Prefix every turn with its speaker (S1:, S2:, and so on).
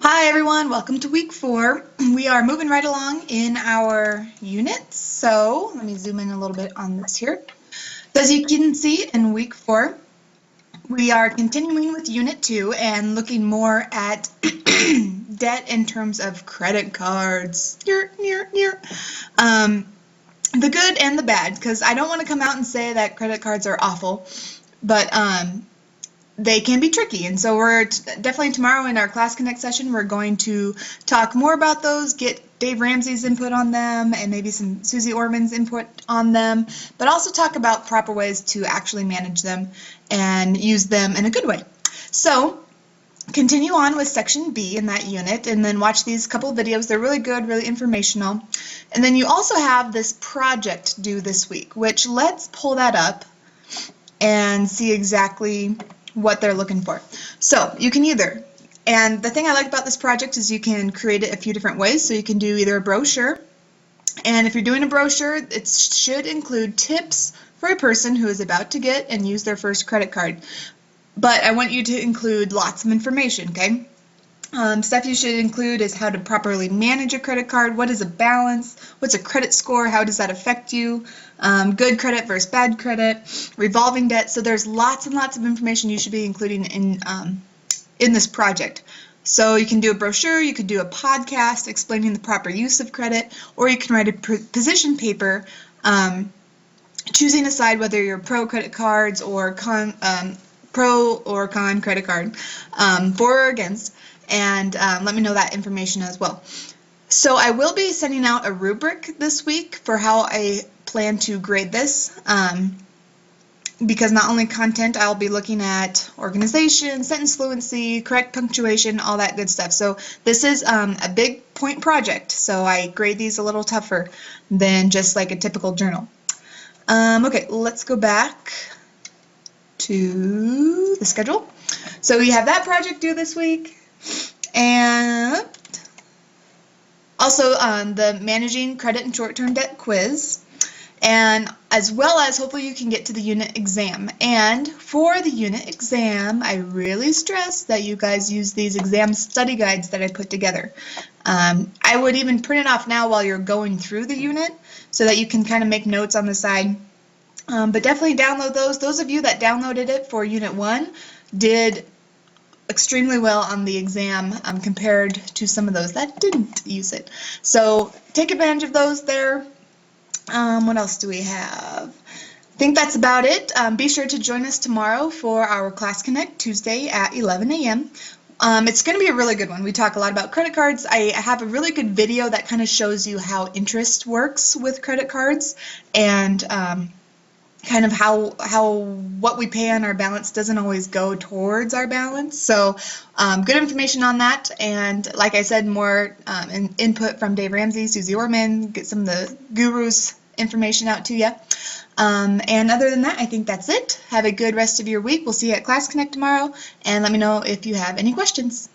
S1: Hi everyone, welcome to week 4. We are moving right along in our units. So let me zoom in a little bit on this here. So as you can see in week 4, we are continuing with unit 2 and looking more at debt in terms of credit cards. The good and the bad, because I don't want to come out and say that credit cards are awful, but they can be tricky. And so we're definitely tomorrow in our Class Connect session, we're going to talk more about those, get Dave Ramsey's input on them, and maybe some Susie Orman's input on them, but also talk about proper ways to actually manage them and use them in a good way. So continue on with section B in that unit, and then watch these couple of videos. They're really good, really informational. And then you also have this project due this week, which let's pull that up and see exactly what they're looking for. So you can either, and the thing I like about this project is you can create it a few different ways. So you can do either a brochure, and if you're doing a brochure, it should include tips for a person who is about to get and use their first credit card. But I want you to include lots of information, okay? Stuff you should include is how to properly manage a credit card, what is a balance, what's a credit score, how does that affect you, good credit versus bad credit, revolving debt. So there's lots and lots of information you should be including in this project. So you can do a brochure, you could do a podcast explaining the proper use of credit, or you can write a position paper choosing a side whether you're pro credit cards or pro or con credit card, for or against, and let me know that information as well. So I will be sending out a rubric this week for how I plan to grade this, because not only content, I'll be looking at organization, sentence fluency, correct punctuation, all that good stuff. So this is a big point project, so I grade these a little tougher than just like a typical journal. Okay, let's go back to the schedule. So we have that project due this week, and also the Managing Credit and Short-Term Debt quiz, and as well as hopefully you can get to the unit exam. And for the unit exam, I really stress that you guys use these exam study guides that I put together. I would even print it off now while you're going through the unit so that you can kind of make notes on the side. But definitely download those. Those of you that downloaded it for Unit 1 did extremely well on the exam compared to some of those that didn't use it. So take advantage of those there. What else do we have? I think that's about it. Be sure to join us tomorrow for our Class Connect Tuesday at 11 a.m. It's going to be a really good one. We talk a lot about credit cards. I have a really good video that kind of shows you how interest works with credit cards, and kind of how what we pay on our balance doesn't always go towards our balance. So good information on that, and like I said, more input from Dave Ramsey, Susie Orman, get some of the gurus information out to you. And other than that, I think that's it. Have a good rest of your week. We'll see you at Class Connect tomorrow, and let me know if you have any questions.